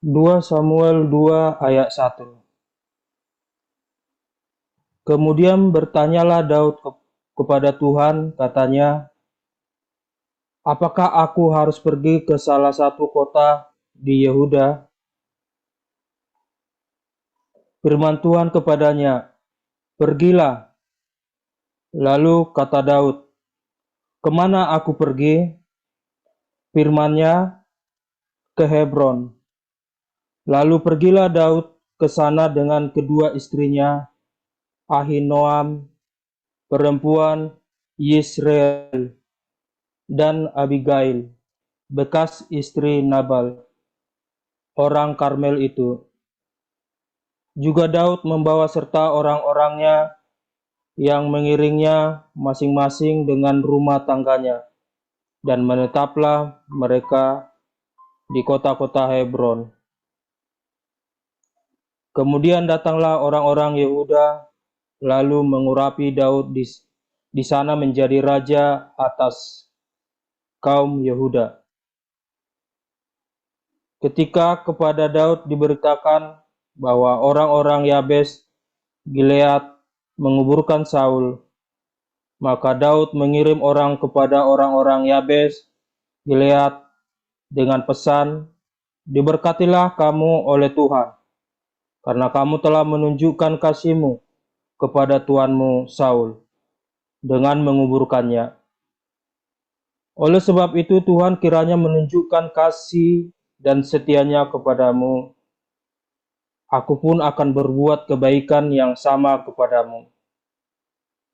2 Samuel 2 ayat 1. Kemudian bertanyalah Daud kepada Tuhan, katanya, apakah aku harus pergi ke salah satu kota di Yehuda? Firman Tuhan kepadanya, pergilah. Lalu kata Daud, kemana aku pergi? Firman-Nya, ke Hebron. Lalu pergilah Daud ke sana dengan kedua istrinya, Ahinoam, perempuan Yisrael, dan Abigail, bekas istri Nabal, orang Karmel itu. Juga Daud membawa serta orang-orangnya yang mengiringnya masing-masing dengan rumah tangganya, dan menetaplah mereka di kota-kota Hebron. Kemudian datanglah orang-orang Yehuda, lalu mengurapi Daud di sana menjadi raja atas kaum Yehuda. Ketika kepada Daud diberitakan bahwa orang-orang Yabes Gilead menguburkan Saul, maka Daud mengirim orang kepada orang-orang Yabes Gilead dengan pesan, diberkatilah kamu oleh Tuhan, karena kamu telah menunjukkan kasih-Mu kepada tuanmu Saul dengan menguburkannya. Oleh sebab itu Tuhan kiranya menunjukkan kasih dan setianya kepadamu. Aku pun akan berbuat kebaikan yang sama kepadamu,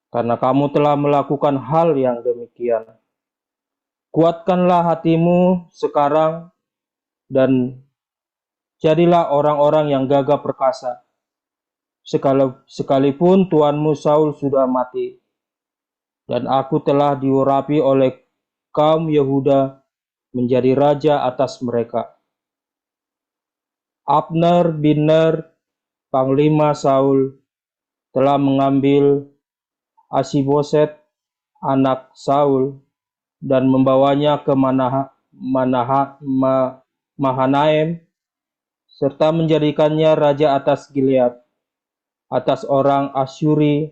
karena kamu telah melakukan hal yang demikian. Kuatkanlah hatimu sekarang dan jadilah orang-orang yang gagah perkasa, sekalipun tuanmu Saul sudah mati, dan aku telah diurapi oleh kaum Yehuda menjadi raja atas mereka. Abner bin Ner, panglima Saul, telah mengambil Asiboset, anak Saul, dan membawanya ke Mahanaim, serta menjadikannya raja atas Gilead, atas orang Asyuri,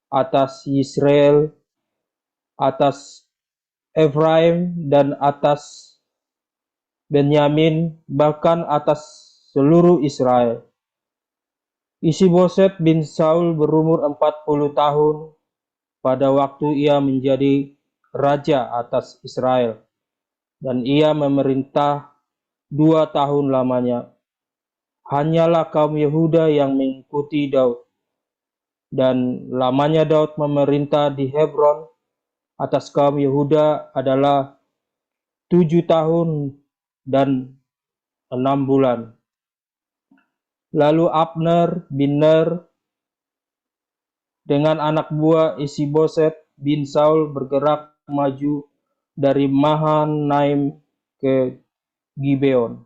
atas Yisrael, atas Efraim, dan atas Benyamin, bahkan atas seluruh Israel. Isiboset bin Saul berumur 40 tahun pada waktu ia menjadi raja atas Israel, dan ia memerintah 2 tahun lamanya. Hanyalah kaum Yehuda yang mengikuti Daud, dan lamanya Daud memerintah di Hebron atas kaum Yehuda adalah 7 tahun dan 6 bulan. Lalu Abner bin Ner dengan anak buah Isiboset bin Saul bergerak maju dari Mahanaim ke Gibeon.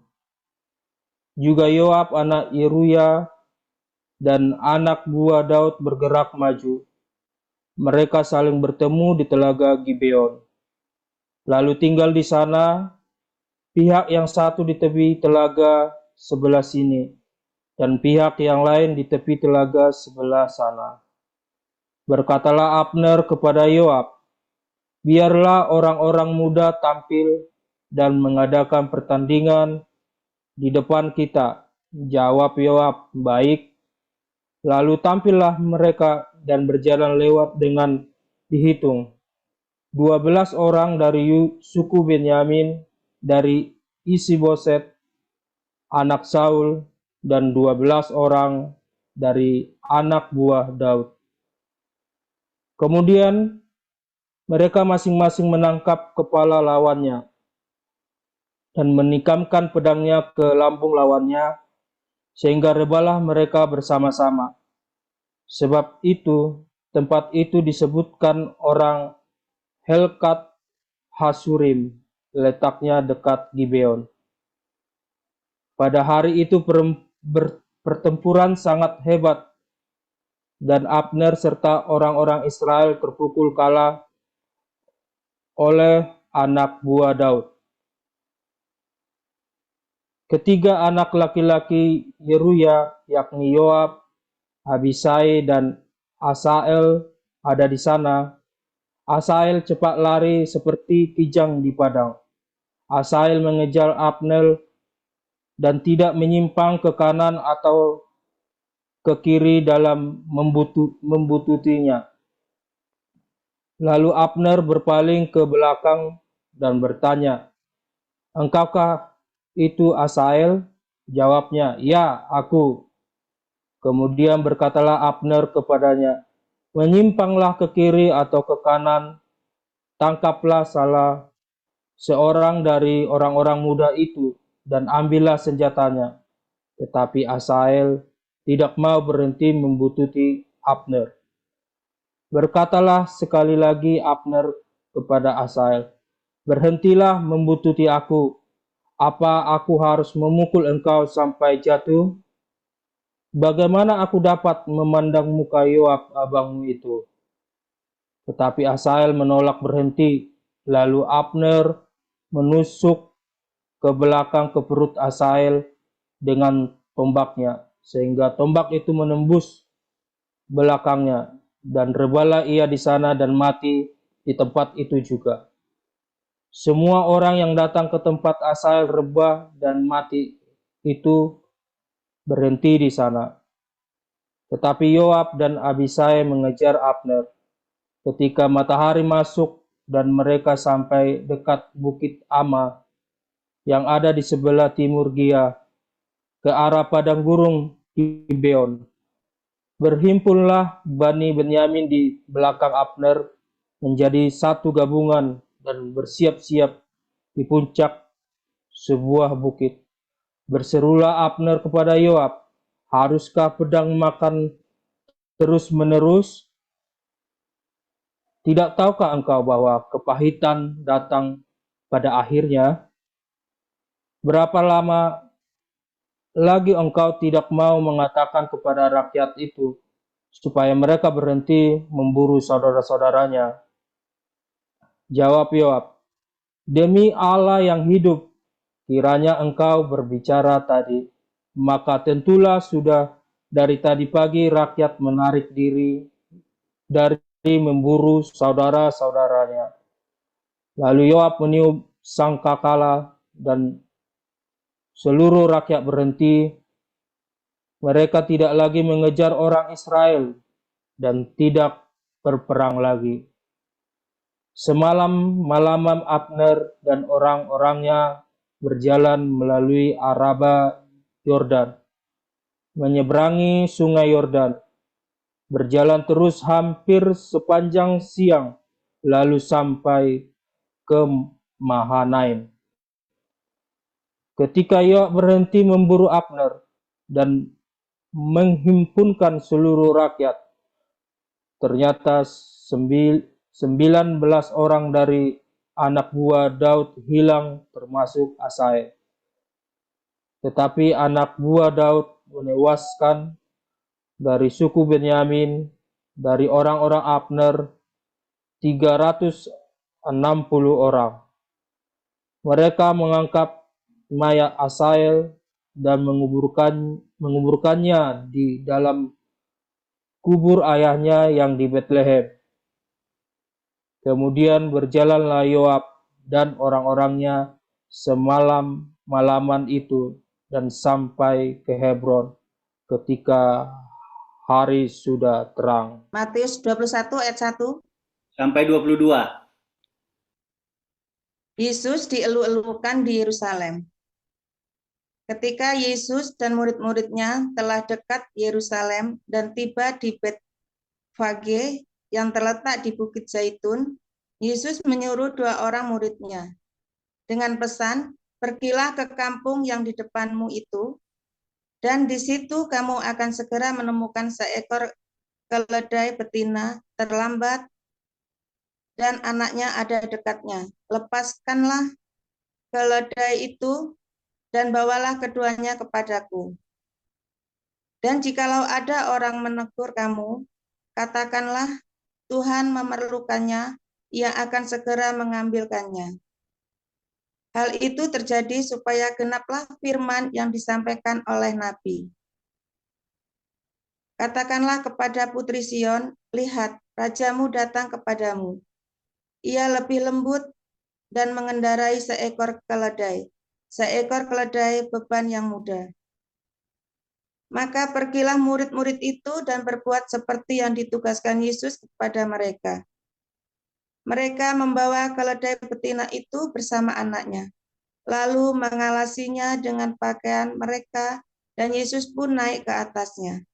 Juga Yoab anak Yeruya dan anak buah Daud bergerak maju. Mereka saling bertemu di telaga Gibeon, lalu tinggal di sana, pihak yang satu di tepi telaga sebelah sini, dan pihak yang lain di tepi telaga sebelah sana. Berkatalah Abner kepada Yoab, biarlah orang-orang muda tampil dan mengadakan pertandingan di depan kita. Jawab Yoab, baik. Lalu tampillah mereka dan berjalan lewat dengan dihitung 12 orang dari suku Benyamin, dari Isiboset, anak Saul, dan 12 orang dari anak buah Daud. Kemudian mereka masing-masing menangkap kepala lawannya dan menikamkan pedangnya ke lambung lawannya, sehingga rebalah mereka bersama-sama. Sebab itu, tempat itu disebutkan orang Helkat Hasurim, letaknya dekat Gibeon. Pada hari itu pertempuran sangat hebat, dan Abner serta orang-orang Israel terpukul kalah oleh anak buah Daud. Ketiga anak laki-laki Yeruya, yakni Yoab, Abisai, dan Asael ada di sana. Asael cepat lari seperti kijang di padang. Asael mengejar Abner dan tidak menyimpang ke kanan atau ke kiri dalam membututinya. Lalu Abner berpaling ke belakang dan bertanya, "Engkaukah itu Asael?" Jawabnya, "Ya, aku." Kemudian berkatalah Abner kepadanya, "Menyimpanglah ke kiri atau ke kanan, tangkaplah salah seorang dari orang-orang muda itu, dan ambillah senjatanya." Tetapi Asael tidak mau berhenti membututi Abner. Berkatalah sekali lagi Abner kepada Asael, "Berhentilah membututi aku. Apa aku harus memukul engkau sampai jatuh? Bagaimana aku dapat memandang muka Yoab abangmu itu?" Tetapi Asael menolak berhenti. Lalu Abner menusuk ke belakang ke perut Asael dengan tombaknya, sehingga tombak itu menembus belakangnya, dan rebalah ia di sana dan mati di tempat itu juga. Semua orang yang datang ke tempat Asael rebah dan mati itu berhenti di sana. Tetapi Yoab dan Abisai mengejar Abner. Ketika matahari masuk dan mereka sampai dekat bukit Ama yang ada di sebelah timur Gia, ke arah padang gurun Gibeon, berhimpunlah Bani Benyamin di belakang Abner menjadi satu gabungan dan bersiap-siap di puncak sebuah bukit. Berserulah Abner kepada Yoab, "Haruskah pedang makan terus-menerus? Tidak tahukah engkau bahwa kepahitan datang pada akhirnya? Berapa lama lagi engkau tidak mau mengatakan kepada rakyat itu, supaya mereka berhenti memburu saudara-saudaranya?" Jawab Yoab, "Demi Allah yang hidup, kiranya engkau berbicara tadi, maka tentulah sudah dari tadi pagi rakyat menarik diri dari memburu saudara-saudaranya." Lalu Yoab meniup sangkakala dan seluruh rakyat berhenti. Mereka tidak lagi mengejar orang Israel dan tidak berperang lagi. Semalam malaman Abner dan orang-orangnya berjalan melalui Araba Yordan, menyeberangi sungai Yordan, berjalan terus hampir sepanjang siang, lalu sampai ke Mahanaim. Ketika Yoab berhenti memburu Abner dan menghimpunkan seluruh rakyat, ternyata 19 orang dari anak buah Daud hilang, termasuk Asai. Tetapi anak buah Daud menewaskan dari suku Benyamin, dari orang-orang Abner, 360 orang. Mereka mengangkat mayat Asael dan menguburkannya di dalam kubur ayahnya yang di Betlehem. Kemudian berjalanlah Yoab dan orang-orangnya malaman itu dan sampai ke Hebron ketika hari sudah terang. Matius 21 ayat 1 sampai 22. Yesus dielu-elukan di Yerusalem. Ketika Yesus dan murid-muridnya telah dekat Yerusalem dan tiba di Betfage yang terletak di Bukit Zaitun, Yesus menyuruh 2 orang muridnya dengan pesan, "Pergilah ke kampung yang di depanmu itu, dan di situ kamu akan segera menemukan seekor keledai betina terlambat dan anaknya ada dekatnya. Lepaskanlah keledai itu dan bawalah keduanya kepadaku. Dan jikalau ada orang menegur kamu, katakanlah, Tuhan memerlukannya, ia akan segera mengambilkannya." Hal itu terjadi supaya genaplah firman yang disampaikan oleh Nabi. Katakanlah kepada putri Sion, lihat, rajamu datang kepadamu. Ia lebih lembut dan mengendarai seekor keledai beban yang mudah. Maka pergilah murid-murid itu dan berbuat seperti yang ditugaskan Yesus kepada mereka. Mereka membawa keledai betina itu bersama anaknya, lalu mengalasinya dengan pakaian mereka, dan Yesus pun naik ke atasnya.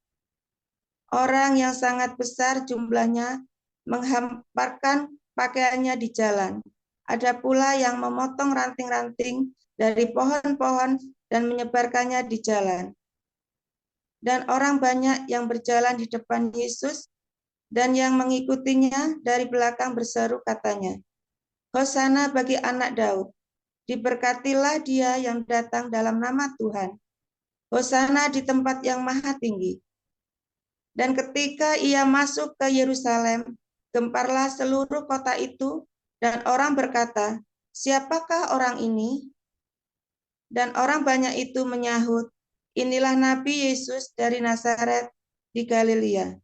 Orang yang sangat besar jumlahnya menghamparkan pakaiannya di jalan. Ada pula yang memotong ranting-ranting dari pohon-pohon dan menyebarkannya di jalan. Dan orang banyak yang berjalan di depan Yesus dan yang mengikutinya dari belakang berseru katanya, Hosana bagi anak Daud, diberkatilah dia yang datang dalam nama Tuhan. Hosana di tempat yang maha tinggi. Dan ketika ia masuk ke Yerusalem, gemparlah seluruh kota itu, dan orang berkata, siapakah orang ini? Dan orang banyak itu menyahut, inilah Nabi Yesus dari Nazaret di Galilea.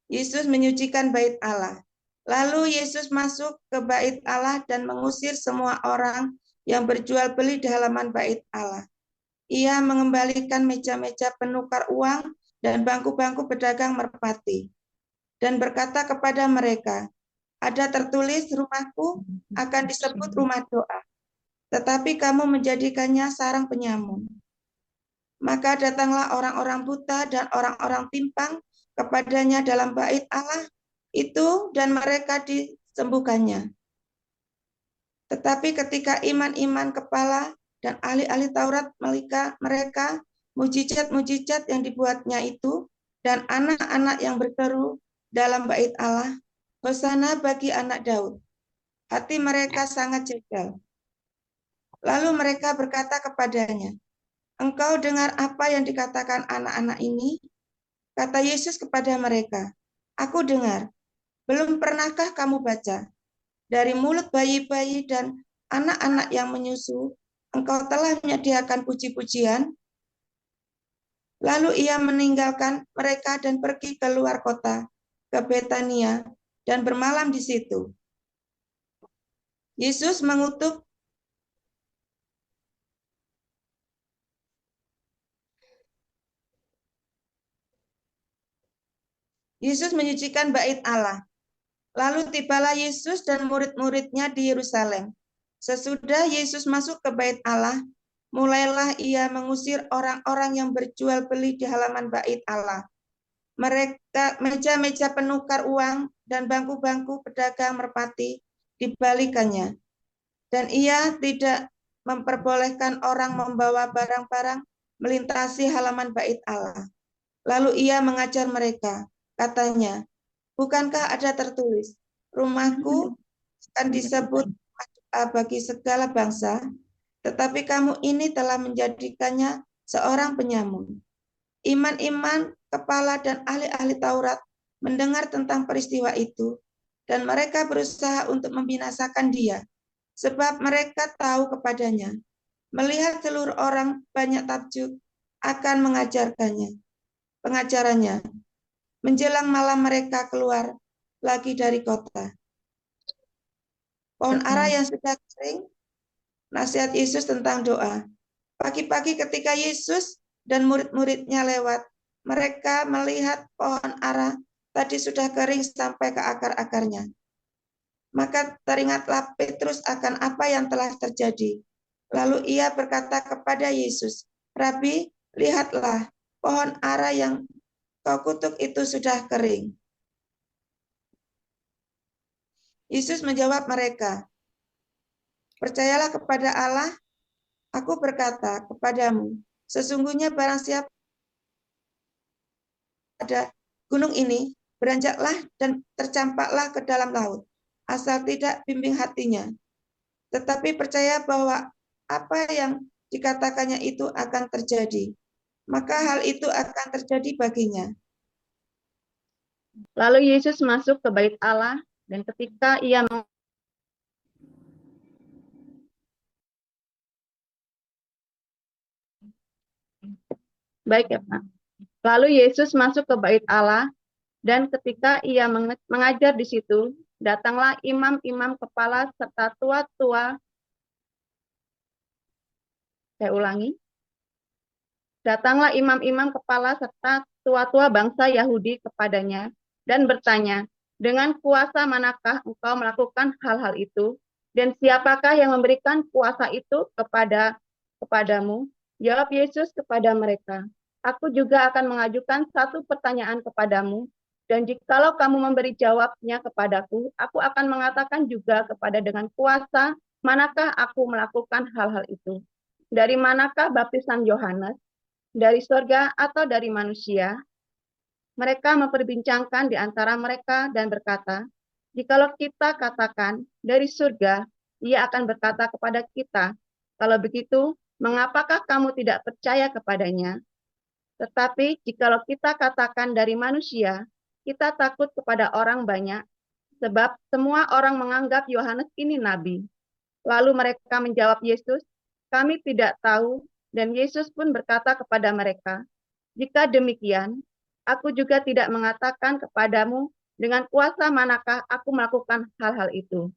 Yesus menyucikan bait Allah. Lalu Yesus masuk ke bait Allah dan mengusir semua orang yang berjual beli di halaman bait Allah. Ia mengembalikan meja-meja penukar uang dan bangku-bangku pedagang merpati. Dan berkata kepada mereka, ada tertulis rumahku akan disebut rumah doa, tetapi kamu menjadikannya sarang penyamun. Maka datanglah orang-orang buta dan orang-orang timpang kepadanya dalam bait Allah itu dan mereka disembuhkannya. Tetapi ketika iman-iman kepala dan ahli-ahli Taurat mereka mujizat-mujizat yang dibuatnya itu dan anak-anak yang berseru dalam bait Allah, Hosana bagi anak Daud. Hati mereka sangat jengkel. Lalu mereka berkata kepadanya, engkau dengar apa yang dikatakan anak-anak ini? Kata Yesus kepada mereka, aku dengar. Belum pernahkah kamu baca? Dari mulut bayi-bayi dan anak-anak yang menyusu, engkau telah menyediakan puji-pujian. Lalu ia meninggalkan mereka dan pergi keluar kota, ke Betania, dan bermalam di situ. Yesus menyucikan bait Allah. Lalu tibalah Yesus dan murid-muridnya di Yerusalem. Sesudah Yesus masuk ke bait Allah, mulailah ia mengusir orang-orang yang berjual beli di halaman bait Allah. Mereka meja-meja penukar uang dan bangku-bangku pedagang merpati dibalikannya. Dan ia tidak memperbolehkan orang membawa barang-barang melintasi halaman bait Allah. Lalu ia mengajar mereka, katanya, bukankah ada tertulis, rumahku akan disebut bagi segala bangsa, tetapi kamu ini telah menjadikannya seorang penyamun. Iman-iman, kepala, dan ahli-ahli Taurat mendengar tentang peristiwa itu, dan mereka berusaha untuk membinasakan dia, sebab mereka tahu kepadanya. Melihat seluruh orang banyak takjub akan pengajarannya. Menjelang malam mereka keluar lagi dari kota. Pohon ara yang sudah kering, nasihat Yesus tentang doa. Pagi-pagi ketika Yesus dan murid-muridnya lewat, mereka melihat pohon ara tadi sudah kering sampai ke akar-akarnya. Maka teringatlah Petrus akan apa yang telah terjadi. Lalu ia berkata kepada Yesus, Rabi, lihatlah, pohon ara yang kau kutuk itu sudah kering. Yesus menjawab mereka, percayalah kepada Allah, aku berkata kepadamu, sesungguhnya barang siapa pada gunung ini, beranjaklah dan tercampaklah ke dalam laut, asal tidak bimbing hatinya. Tetapi percaya bahwa apa yang dikatakannya itu akan terjadi, maka hal itu akan terjadi baginya. Lalu Yesus masuk ke bait Allah, dan ketika ia Baik ya Pak. Lalu Yesus masuk ke bait Allah, dan ketika ia mengajar di situ, datanglah imam-imam kepala serta tua-tua, saya ulangi, datanglah imam-imam kepala serta tua-tua bangsa Yahudi kepadanya dan bertanya, dengan kuasa manakah engkau melakukan hal-hal itu? Dan siapakah yang memberikan kuasa itu kepadamu? Jawab Yesus kepada mereka, aku juga akan mengajukan satu pertanyaan kepadamu, dan jikalau kamu memberi jawabnya kepadaku, aku akan mengatakan juga kepada dengan kuasa manakah aku melakukan hal-hal itu. Dari manakah baptisan Yohanes? Dari surga atau dari manusia? Mereka memperbincangkan di antara mereka dan berkata, jikalau kita katakan dari surga, ia akan berkata kepada kita, kalau begitu, mengapakah kamu tidak percaya kepadanya? Tetapi jikalau kita katakan dari manusia, kita takut kepada orang banyak, sebab semua orang menganggap Yohanes ini nabi. Lalu mereka menjawab Yesus, kami tidak tahu, dan Yesus pun berkata kepada mereka, jika demikian, aku juga tidak mengatakan kepadamu dengan kuasa manakah aku melakukan hal-hal itu.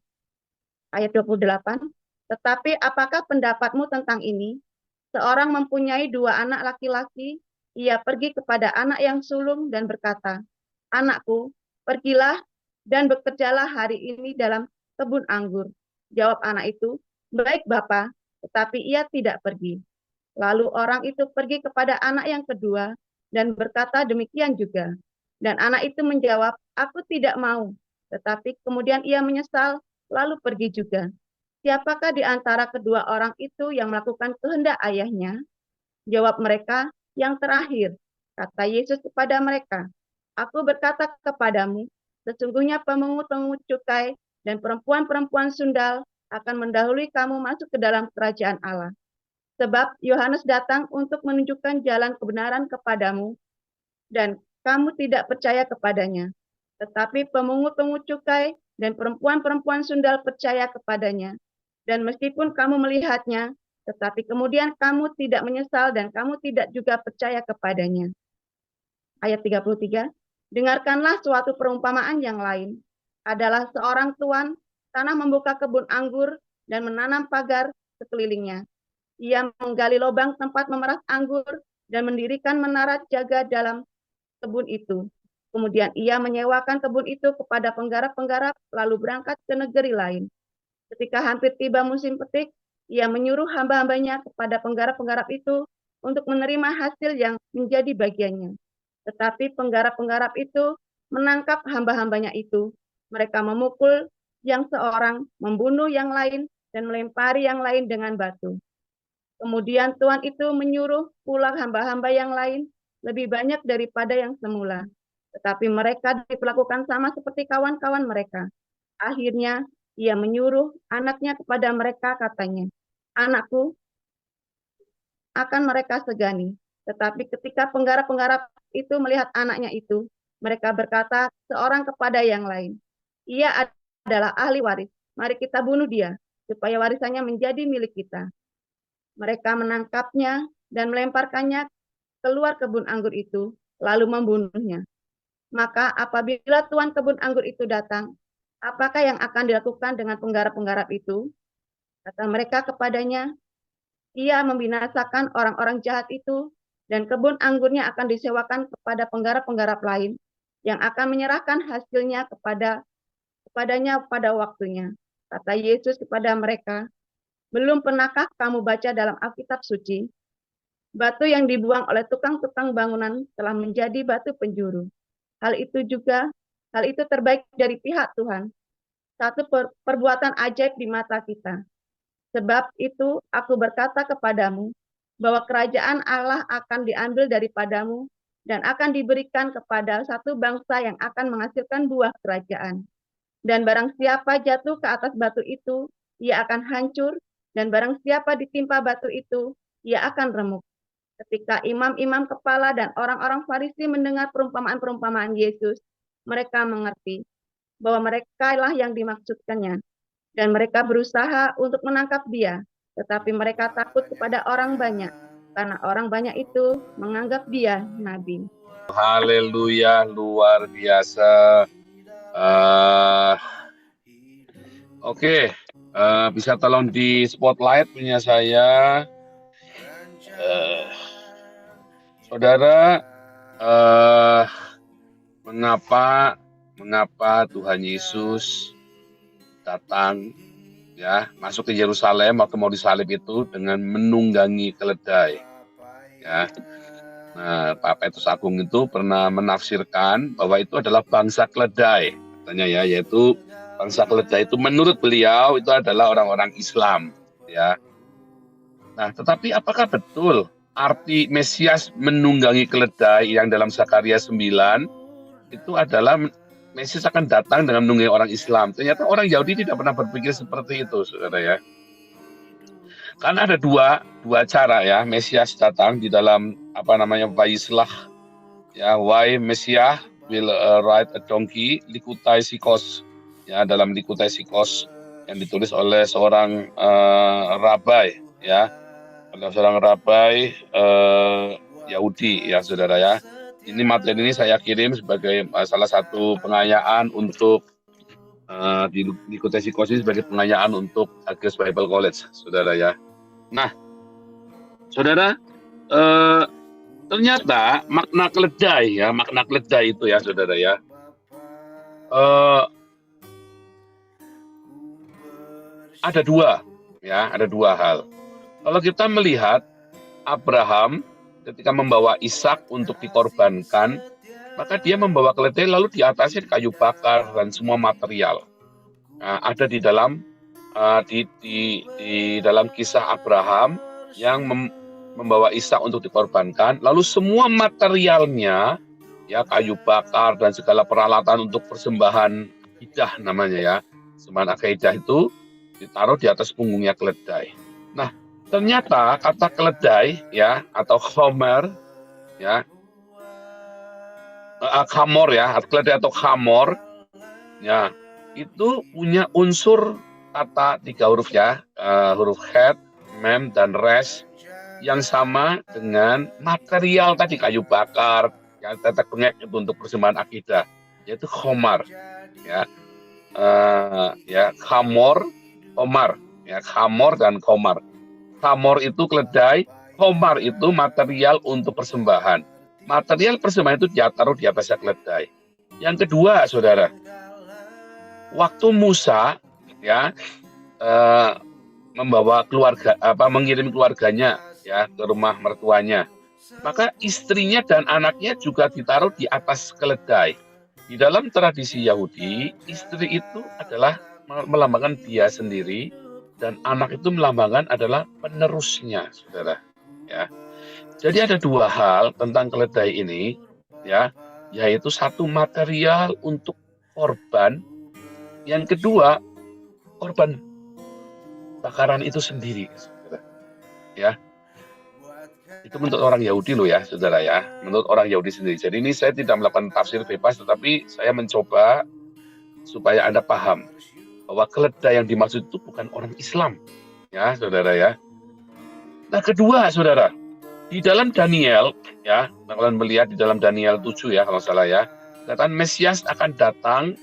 Ayat 28, tetapi apakah pendapatmu tentang ini? Seorang mempunyai dua anak laki-laki, ia pergi kepada anak yang sulung dan berkata, anakku, pergilah dan bekerjalah hari ini dalam kebun anggur. Jawab anak itu, baik Bapa, tetapi ia tidak pergi. Lalu orang itu pergi kepada anak yang kedua dan berkata demikian juga. Dan anak itu menjawab, aku tidak mau. Tetapi kemudian ia menyesal, lalu pergi juga. Siapakah di antara kedua orang itu yang melakukan kehendak ayahnya? Jawab mereka, yang terakhir. Kata Yesus kepada mereka, aku berkata kepadamu, sesungguhnya pemungut-pemungut cukai dan perempuan-perempuan sundal akan mendahului kamu masuk ke dalam kerajaan Allah. Sebab Yohanes datang untuk menunjukkan jalan kebenaran kepadamu, dan kamu tidak percaya kepadanya. Tetapi pemungut-pemungut cukai dan perempuan-perempuan sundal percaya kepadanya. Dan meskipun kamu melihatnya, tetapi kemudian kamu tidak menyesal dan kamu tidak juga percaya kepadanya. Ayat 33, dengarkanlah suatu perumpamaan yang lain. Adalah seorang tuan, tanah membuka kebun anggur dan menanam pagar sekelilingnya. Ia menggali lubang tempat memeras anggur dan mendirikan menara jaga dalam kebun itu. Kemudian ia menyewakan kebun itu kepada penggarap-penggarap, lalu berangkat ke negeri lain. Ketika hampir tiba musim petik, ia menyuruh hamba-hambanya kepada penggarap-penggarap itu untuk menerima hasil yang menjadi bagiannya. Tetapi penggarap-penggarap itu menangkap hamba-hambanya itu. Mereka memukul yang seorang, membunuh yang lain, dan melempari yang lain dengan batu. Kemudian Tuhan itu menyuruh pula hamba-hamba yang lain lebih banyak daripada yang semula. Tetapi mereka diperlakukan sama seperti kawan-kawan mereka. Akhirnya ia menyuruh anaknya kepada mereka, katanya, anakku, akan mereka segani. Tetapi ketika penggarap-penggarap itu melihat anaknya itu, mereka berkata seorang kepada yang lain, ia adalah ahli waris, mari kita bunuh dia, supaya warisannya menjadi milik kita. Mereka menangkapnya dan melemparkannya keluar kebun anggur itu, lalu membunuhnya. Maka apabila tuan kebun anggur itu datang, apakah yang akan dilakukan dengan penggarap-penggarap itu? Kata mereka kepadanya, ia membinasakan orang-orang jahat itu, dan kebun anggurnya akan disewakan kepada penggarap-penggarap lain, yang akan menyerahkan hasilnya kepadanya pada waktunya. Kata Yesus kepada mereka, belum pernahkah kamu baca dalam Alkitab suci, batu yang dibuang oleh tukang-tukang bangunan telah menjadi batu penjuru. Hal itu terbaik dari pihak Tuhan, satu perbuatan ajaib di mata kita. Sebab itu aku berkata kepadamu, bahwa kerajaan Allah akan diambil daripadamu dan akan diberikan kepada satu bangsa yang akan menghasilkan buah kerajaan. Dan barang siapa jatuh ke atas batu itu, ia akan hancur, dan barang siapa ditimpa batu itu, ia akan remuk. Ketika imam-imam kepala dan orang-orang Farisi mendengar perumpamaan-perumpamaan Yesus, mereka mengerti bahwa mereka lah yang dimaksudkannya, dan mereka berusaha untuk menangkap dia, tetapi mereka takut kepada orang banyak. karena orang banyak itu menganggap dia nabi. Haleluya, luar biasa. Oke, bisa tolong di spotlight punya saya. Saudara, mengapa Tuhan Yesus datang ya masuk ke Yerusalem waktu mau disalib itu dengan menunggangi keledai ya. Nah, Pak Petrus Agung itu pernah menafsirkan bahwa itu adalah bangsa keledai katanya ya, yaitu bangsa keledai itu menurut beliau itu adalah orang-orang Islam ya. Nah, tetapi apakah betul arti Mesias menunggangi keledai yang dalam Zakaria 9 itu adalah Mesias akan datang dengan menunggangi orang Islam? Ternyata orang Yahudi tidak pernah berpikir seperti itu, saudara ya. Karena ada dua cara ya Mesias datang di dalam Vayislah ya, why Messiah will ride a donkey, Likutai Sikos ya, dalam Likutai Sikos yang ditulis oleh seorang rabai ya, oleh seorang rabai Yahudi ya, saudara ya. Ini materi ini saya kirim sebagai salah satu pengayaan untuk di Likutai Sikos ini sebagai pengayaan untuk Agnes Bible College, saudara ya. Nah, saudara, ternyata makna keledai itu ya, saudara ya, ada dua hal. Kalau kita melihat Abraham ketika membawa Ishak untuk dikorbankan, maka dia membawa keledai lalu di atasnya kayu bakar dan semua material. Nah, ada di dalam di dalam kisah Abraham yang membawa Ishak untuk dikorbankan, lalu semua materialnya ya, kayu bakar dan segala peralatan untuk persembahan akidah namanya ya, persembahan akidah itu ditaruh di atas punggungnya keledai. Nah, ternyata kata keledai ya atau khomer ya, khamor ya, keledai atau khamor ya, itu punya unsur kata 3 huruf ya, huruf het, mem dan res yang sama dengan material tadi, kayu bakar yang tetek bengek itu untuk persembahan akidah, yaitu khomar ya, ya khamor, khomar ya, khamor dan khomar. Khamor itu keledai, khomar itu material untuk persembahan. Material persembahan itu ditaruh di atasnya keledai. Yang kedua, saudara, waktu Musa ya membawa keluarga mengirim keluarganya ya ke rumah mertuanya, maka istrinya dan anaknya juga ditaruh di atas keledai. Di dalam tradisi Yahudi, istri itu adalah melambangkan dia sendiri dan anak itu melambangkan adalah penerusnya, saudara ya. Jadi ada 2 hal tentang keledai ini ya, yaitu satu material untuk korban, yang kedua korban bakaran itu sendiri, saudara ya. Itu menurut orang Yahudi loh ya, saudara ya, menurut orang Yahudi sendiri. Jadi ini saya tidak melakukan tafsir bebas, tetapi saya mencoba supaya Anda paham bahwa keledai yang dimaksud itu bukan orang Islam ya, saudara ya. Nah, kedua, saudara, di dalam Daniel ya, kalian melihat di dalam Daniel 7 ya kalau salah ya, katakan Mesias akan datang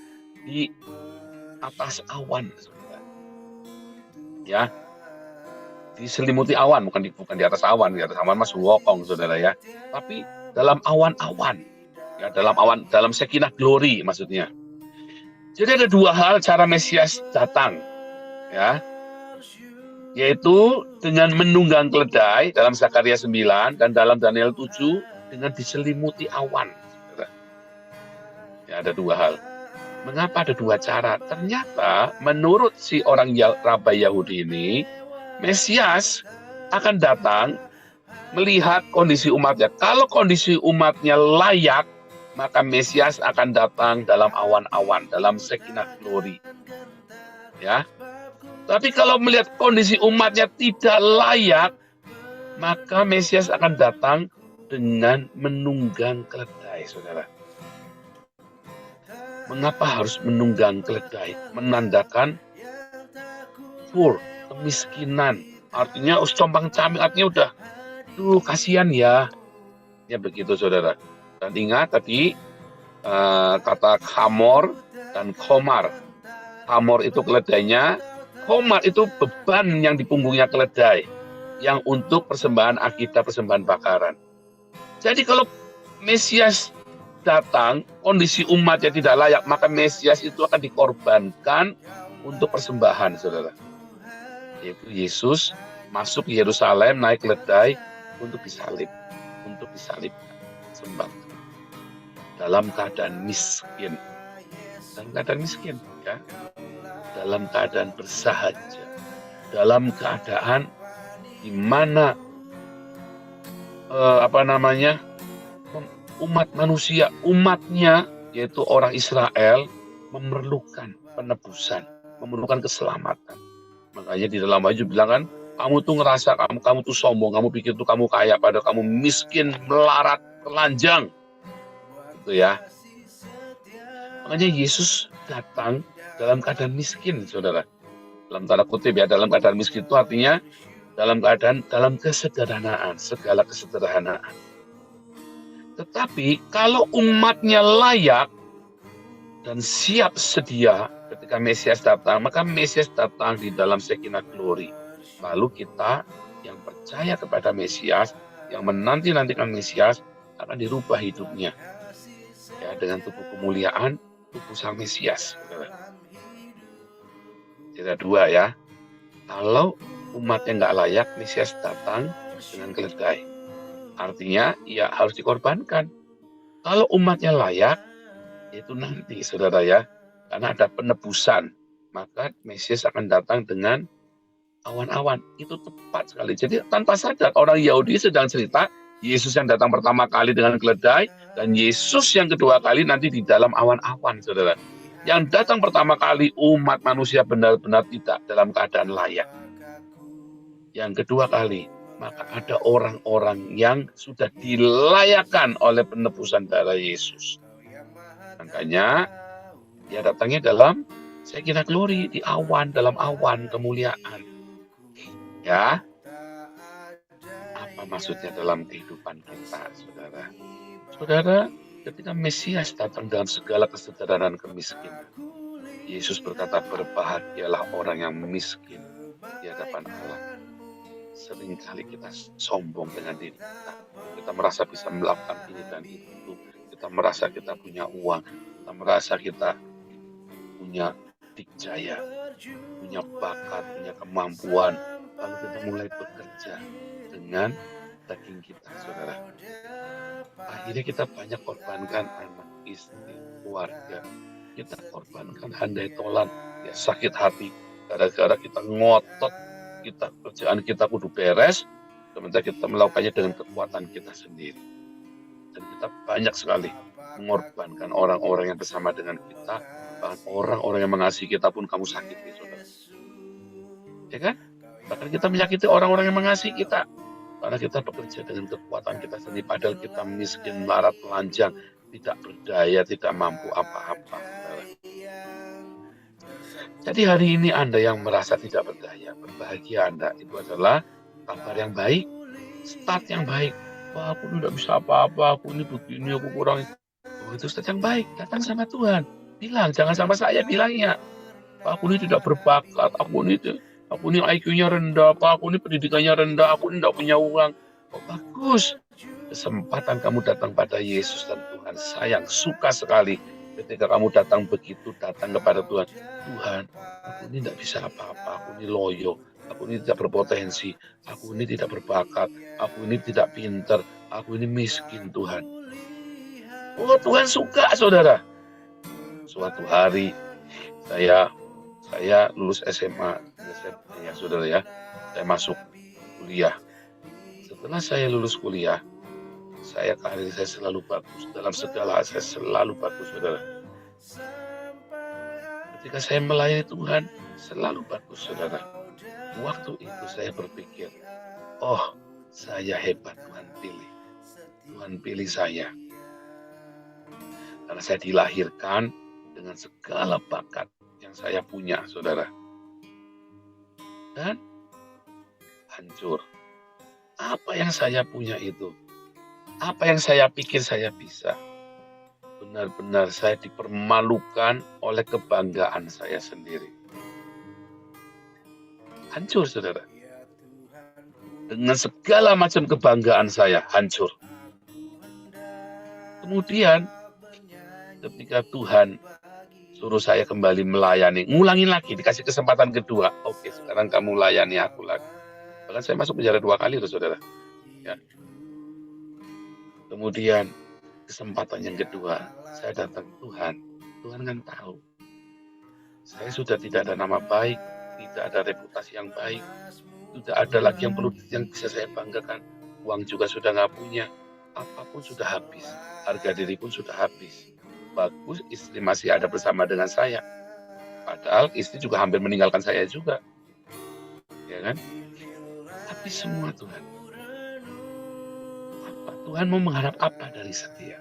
di atas awan, saudara ya, diselimuti awan, bukan di atas awan mas wokong, saudara ya, tapi dalam awan-awan ya, dalam sekinah glory maksudnya. Jadi ada 2 hal cara Mesias datang ya, yaitu dengan menunggang keledai dalam Zakaria 9 dan dalam Daniel 7 dengan diselimuti awan, saudara. Ya, ada 2 hal. Mengapa ada 2 cara? Ternyata menurut si orang rabai Yahudi ini, Mesias akan datang melihat kondisi umatnya. Kalau kondisi umatnya layak, maka Mesias akan datang dalam awan-awan, dalam sekinah glory. Ya. Tapi kalau melihat kondisi umatnya tidak layak, maka Mesias akan datang dengan menunggang keledai, saudara. Mengapa harus menunggang keledai? Menandakan poor, kemiskinan. Artinya compang-camping, artinya udah aduh kasihan ya. Ya begitu saudara. Dan ingat tadi kata hamor dan komar. Hamor itu keledainya, komar itu beban yang di punggungnya keledai. Yang untuk persembahan akidah, persembahan bakaran. Jadi kalau Mesias datang, kondisi umatnya tidak layak, maka Mesias itu akan dikorbankan untuk persembahan, saudara. Yaitu Yesus masuk ke Yerusalem, naik keledai untuk disalib, sembah. Dalam keadaan miskin, ya, dalam keadaan bersahaja, dalam keadaan di mana umat manusia, umatnya yaitu orang Israel memerlukan penebusan, memerlukan keselamatan. Makanya di dalam Wahyu bilang kan, kamu tuh ngerasa kamu tuh sombong, kamu pikir tuh kamu kaya, padahal kamu miskin, melarat, telanjang, gitu ya. Makanya Yesus datang dalam keadaan miskin, saudara. Dalam tanda kutip ya, dalam keadaan miskin itu artinya dalam kesederhanaan, segala kesederhanaan. Tetapi kalau umatnya layak dan siap sedia ketika Mesias datang, maka Mesias datang di dalam Shekinah Glory. Lalu kita yang percaya kepada Mesias, yang menanti-nantikan Mesias, akan dirubah hidupnya. Ya, dengan tubuh kemuliaan, tubuh sang Mesias. Tidak dua ya. Kalau umatnya nggak layak, Mesias datang dengan keledai. Artinya, ya harus dikorbankan. Kalau umatnya layak, itu nanti, saudara ya, karena ada penebusan, maka Mesias akan datang dengan awan-awan. Itu tepat sekali. Jadi tanpa sadar, orang Yahudi sedang cerita, Yesus yang datang pertama kali dengan keledai, dan Yesus yang kedua kali nanti di dalam awan-awan, saudara. Yang datang pertama kali, umat manusia benar-benar tidak dalam keadaan layak. Yang kedua kali, maka ada orang-orang yang sudah dilayakkan oleh penebusan darah Yesus. Makanya dia datangnya dalam Shekinah Glory, di awan, dalam awan kemuliaan. Ya, apa maksudnya dalam kehidupan kita, saudara? Saudara, ketika Mesias datang dalam segala kesederhanaan kemiskinan, Yesus berkata, berbahagialah orang yang miskin di hadapan Allah. Seringkali kita sombong dengan diri kita. Kita merasa bisa melakukan ini dan itu. Kita merasa kita punya uang. Kita merasa kita punya dikjaya, punya bakat, punya kemampuan. Lalu kita mulai bekerja dengan daging kita, saudara. Akhirnya kita banyak korbankan anak, istri, keluarga. Kita korbankan handai tolan, ya sakit hati. Gara-gara kita ngotot, kerjaan kita kudu beres, sementara kita melakukannya dengan kekuatan kita sendiri. Dan kita banyak sekali mengorbankan orang-orang yang bersama dengan kita, bahkan orang-orang yang mengasihi kita pun kamu sakiti, saudara. Ya kan? Bahkan kita menyakiti orang-orang yang mengasihi kita, karena kita bekerja dengan kekuatan kita sendiri, padahal kita miskin, melarat, telanjang, tidak berdaya, tidak mampu apa-apa, saudara. Jadi hari ini Anda yang merasa tidak berdaya, berbahagia Anda. Itu adalah kabar yang baik, start yang baik. Wah, aku tidak bisa apa-apa, aku ini begini, aku kurang. Oh, itu start yang baik, datang sama Tuhan. Bilang, jangan sama saya, bilangnya. Aku ini tidak berbakat, aku ini IQ-nya rendah, aku ini pendidikannya rendah, aku ini tidak punya uang. Oh, bagus. Kesempatan kamu datang pada Yesus dan Tuhan sayang, suka sekali. Ketika kamu datang kepada Tuhan, Tuhan, aku ini tidak bisa apa-apa, aku ini loyo, aku ini tidak berpotensi, aku ini tidak berbakat, aku ini tidak pintar, aku ini miskin, Tuhan. Oh, Tuhan suka, saudara. Suatu hari saya lulus SMA, ya saudara ya, saya masuk kuliah. Setelah saya lulus kuliah, karir saya selalu bagus. Dalam segala hal saya selalu bagus, saudara. Ketika saya melayani Tuhan, selalu bagus, saudara. Waktu itu saya berpikir, oh, saya hebat, Tuhan pilih. Tuhan pilih saya. Karena saya dilahirkan dengan segala bakat yang saya punya, saudara. Dan hancur. apa yang saya punya itu, apa yang saya pikir saya bisa. Benar-benar saya dipermalukan oleh kebanggaan saya sendiri. Hancur, saudara. Dengan segala macam kebanggaan saya, hancur. Kemudian, ketika Tuhan suruh saya kembali melayani, ngulangin lagi, dikasih kesempatan kedua. Oke, sekarang kamu layani aku lagi. Bahkan saya masuk penjara 2 kali, loh, saudara. Ya. Kemudian, kesempatan yang kedua, saya datang, Tuhan kan tahu. Saya sudah tidak ada nama baik, tidak ada reputasi yang baik, tidak ada lagi yang bisa saya banggakan. Uang juga sudah nggak punya, apapun sudah habis, harga diri pun sudah habis. Bagus, istri masih ada bersama dengan saya. Padahal istri juga hampir meninggalkan saya juga. Ya kan? Tapi semua Tuhan. Tuhan mau mengharap apa dari saya?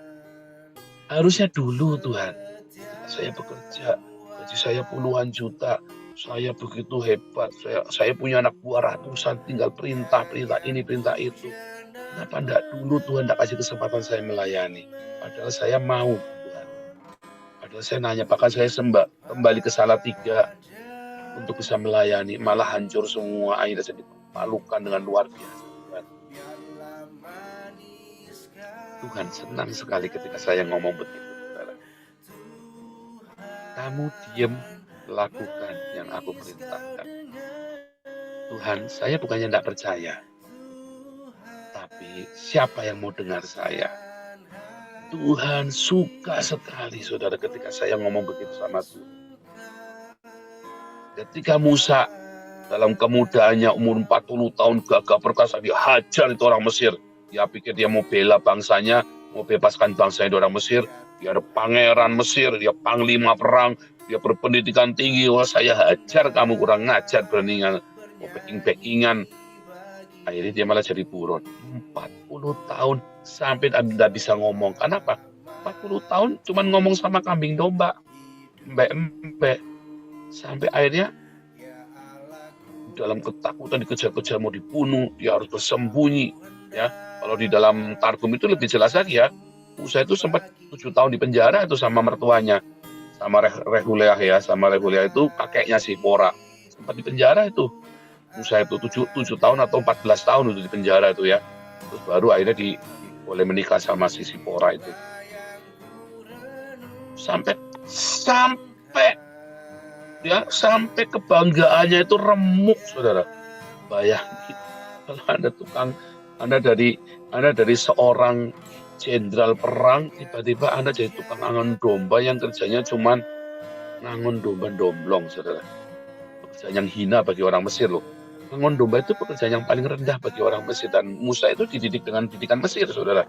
Harusnya dulu Tuhan, saya bekerja, gaji saya puluhan juta, saya begitu hebat, saya punya anak buah ratusan, tinggal perintah ini, perintah itu. Kenapa enggak dulu Tuhan enggak kasih kesempatan saya melayani? Padahal saya mau Tuhan. Padahal saya nanya, bahkan saya kembali ke Salatiga untuk bisa melayani, malah hancur semua, akhirnya saya dipermalukan dengan luar biasa. Tuhan senang sekali ketika saya ngomong begitu, saudara. Kamu diam, lakukan yang aku perintahkan. Tuhan, saya bukannya tidak percaya, tapi siapa yang mau dengar saya? Tuhan suka sekali, saudara, ketika saya ngomong begitu sama Tuhan. Ketika Musa dalam kemudaannya umur 40 tahun gagah perkasa, dia hajar itu orang Mesir. Dia pikir dia mau bela bangsanya, mau bebaskan bangsanya dari orang Mesir. Dia ada pangeran Mesir, dia panglima perang, dia berpendidikan tinggi. Wah, saya hajar kamu, kurang ngajar, berani mau backing-backingan. Akhirnya dia malah jadi buron. 40 tahun sampai tidak bisa ngomong. Kenapa? 40 tahun cuma ngomong sama kambing domba. Mbek-mbek. Sampai akhirnya dalam ketakutan dikejar-kejar mau dibunuh, dia harus bersembunyi. Ya, kalau di dalam Targum itu lebih jelas lagi ya. Musa itu sempat 7 tahun di penjara itu sama mertuanya, sama Rehuleah ya, sama Rehuleah itu kakeknya Sipora. Sempat di penjara itu. Musa itu 7 tahun atau 14 tahun itu di penjara itu ya. Terus baru akhirnya boleh menikah sama si Sipora itu. Sampai kebanggaannya itu remuk, saudara. Bayangin kalau Anda dari seorang jenderal perang, tiba-tiba Anda jadi tukang angon domba yang kerjanya cuma ngangon domba domblong, saudara. Pekerjaan yang hina bagi orang Mesir loh. Ngangon domba itu pekerjaan yang paling rendah bagi orang Mesir, dan Musa itu dididik dengan didikan Mesir, saudara.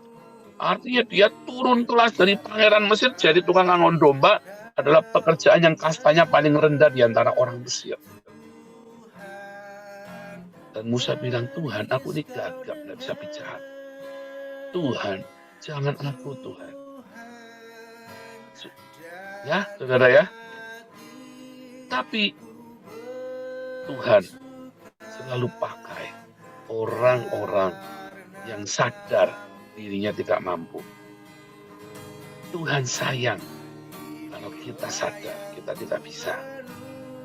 Artinya dia turun kelas dari pangeran Mesir jadi tukang ngangon domba adalah pekerjaan yang kastanya paling rendah di antara orang Mesir. Dan Musa bilang, Tuhan, aku ini gagap, nggak bisa bicara. Tuhan, jangan aku, Tuhan. Ya, saudara ya. Tapi Tuhan selalu pakai orang-orang yang sadar dirinya tidak mampu. Tuhan sayang kalau kita sadar kita tidak bisa.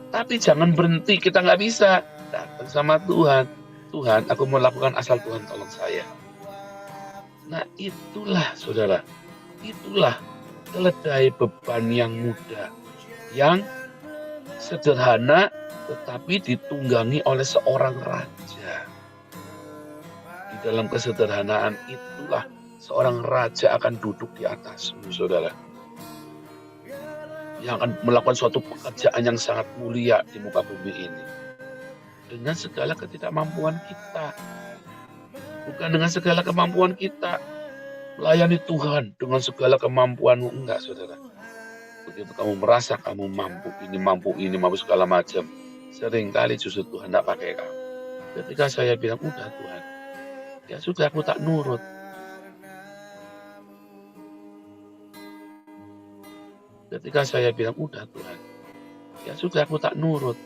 Tapi jangan berhenti kita nggak bisa. Datang sama Tuhan. Tuhan, aku mau lakukan asal Tuhan tolong saya. Nah, itulah saudara. Itulah keledai beban yang mudah. Yang sederhana tetapi ditunggangi oleh seorang raja. Di dalam kesederhanaan itulah seorang raja akan duduk di atasmu, saudara. Yang akan melakukan suatu pekerjaan yang sangat mulia di muka bumi ini. Dengan segala ketidakmampuan kita. Bukan dengan segala kemampuan kita. Melayani Tuhan dengan segala kemampuanmu. Enggak, saudara. Begitu kamu merasa kamu mampu mampu segala macam. Seringkali justru Tuhan tidak pakai kamu. Ketika saya bilang, udah Tuhan. Ya sudah, aku tak nurut. Ketika saya bilang, udah Tuhan. Ya sudah, aku tak nurut.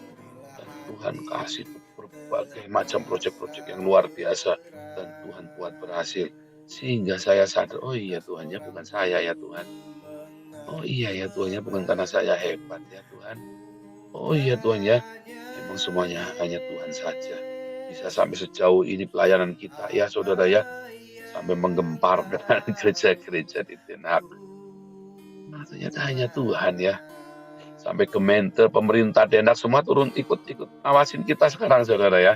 Dan Tuhan kasih berbagai macam proyek-proyek yang luar biasa dan Tuhan buat berhasil. Sehingga saya sadar, oh iya Tuhan ya bukan saya ya Tuhan. Oh iya ya Tuhan ya bukan karena saya hebat ya Tuhan. Oh iya Tuhan ya, memang semuanya hanya Tuhan saja. Bisa sampai sejauh ini pelayanan kita ya saudara ya, sampai menggempar dengan gereja-gereja di Den Haag. Nah, ternyata hanya Tuhan ya. Sampai Gemeente, pemerintah Den Haag semua turun ikut ngawasin kita sekarang saudara ya.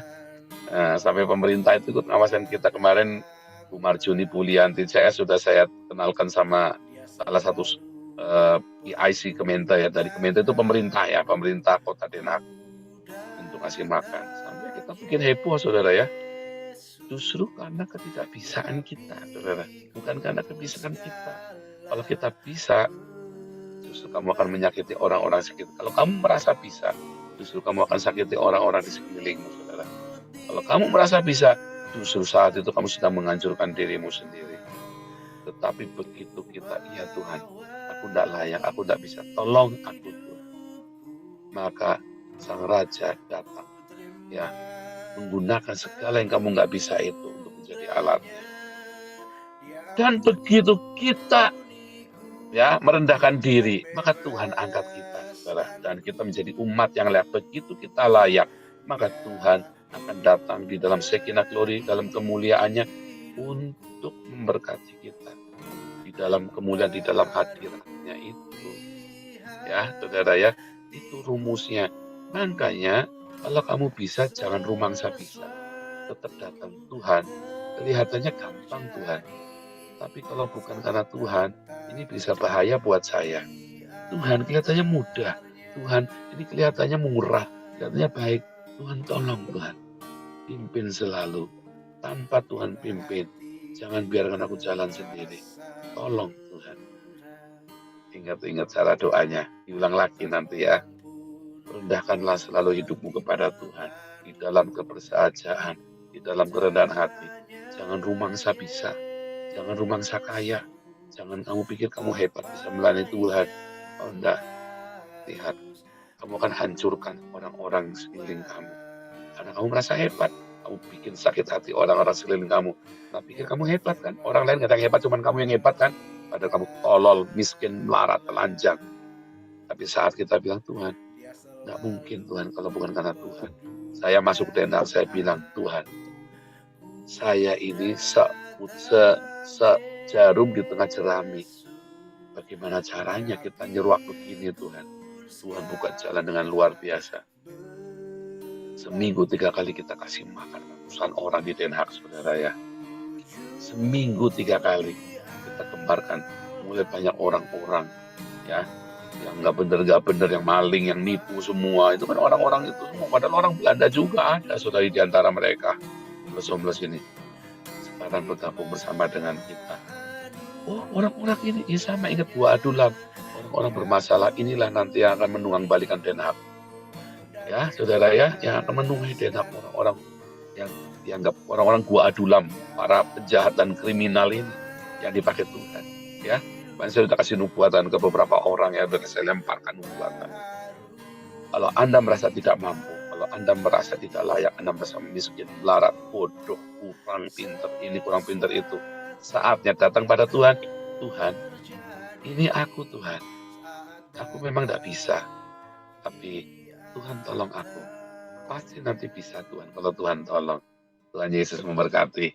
Nah, sampai pemerintah itu ikut ngawasin kita. Kemarin Bu Marjuni Pulianti saya kenalkan sama salah satu PIC Gemeente ya. Dari Gemeente itu pemerintah ya, pemerintah Kota Den Haag untuk ngasih makan. Sampai kita bikin heboh saudara ya. Justru karena ketidakbisaan kita saudara, bukan karena kebisaan kita. Kalau kita bisa, justru kamu akan menyakiti orang-orang sekitar. Kalau kamu merasa bisa, justru kamu akan sakiti orang-orang di sekelilingmu saudara. Kalau kamu merasa bisa, justru saat itu kamu sedang menghancurkan dirimu sendiri. Tetapi begitu kita, iya Tuhan, aku tidak layak, aku tidak bisa, tolong aku Tuhan. Maka Sang Raja datang, ya, menggunakan segala yang kamu nggak bisa itu untuk menjadi alatnya. Dan begitu kita ya merendahkan diri, maka Tuhan angkat kita, saudara, dan kita menjadi umat yang layak. Begitu kita layak, maka Tuhan akan datang di dalam Shekinah Glory, dalam kemuliaannya untuk memberkati kita di dalam kemuliaan, di dalam hadiratnya itu. Ya, saudara ya, itu rumusnya. Makanya kalau kamu bisa, jangan rumangsa bisa. Tetap datang Tuhan. Kelihatannya gampang Tuhan. Tapi kalau bukan karena Tuhan, ini bisa bahaya buat saya. Tuhan kelihatannya mudah. Tuhan ini kelihatannya murah. Kelihatannya baik. Tuhan tolong Tuhan. Pimpin selalu. Tanpa Tuhan pimpin, jangan biarkan aku jalan sendiri. Tolong Tuhan. Ingat-ingat cara doanya. Diulang lagi nanti ya. Rendahkanlah selalu hidupmu kepada Tuhan. Di dalam kebersahajaan. Di dalam kerendahan hati. Jangan rumangsa bisa. Jangan rumangsa kaya. Jangan kamu pikir kamu hebat bisa melayani Tuhan. Oh enggak. Lihat. Kamu akan hancurkan orang-orang sekeliling kamu. Karena kamu merasa hebat. Kamu bikin sakit hati orang-orang sekeliling kamu. Nah pikir kamu hebat kan. Orang lain gak ada yang hebat. Cuman kamu yang hebat kan. Padahal kamu tolol, miskin, melarat, telanjang. Tapi saat kita bilang Tuhan. Gak mungkin Tuhan kalau bukan karena Tuhan. Saya masuk Den Haag, saya bilang Tuhan. Saya ini sejarum di tengah jerami. Bagaimana caranya kita nyeruak begini Tuhan. Tuhan buka jalan dengan luar biasa. Seminggu 3 kali kita kasih makan ratusan orang di Den Haag saudara ya. Seminggu 3 kali kita kembarkan. Mulai banyak orang-orang ya. Yang nggak bener, yang maling, yang nipu semua. Itu kan orang-orang itu semua. Padahal orang Belanda juga ada saudari di antara mereka. Homeless ini. Sekarang bergabung bersama dengan kita. Oh orang-orang ini ya sama ingat Bu Adulam. Orang-orang bermasalah inilah nanti yang akan menuang balikan Den Haag. Ya saudara ya, yang akan menuai Den Haag orang-orang yang dianggap orang-orang gua adulam, para penjahat dan kriminal ini yang dipakai Tuhan. Ya, saya sudah kasih nubuatan ke beberapa orang yang sudah saya lemparkan nubuatan. Kalau Anda merasa tidak mampu, kalau Anda merasa tidak layak, Anda merasa miskin, melarat, bodoh, kurang pinter ini, kurang pinter itu, saatnya datang pada Tuhan. Tuhan, ini aku Tuhan. Aku memang tidak bisa, tapi Tuhan tolong aku. Pasti nanti bisa Tuhan kalau Tuhan tolong. Tuhan Yesus memberkati.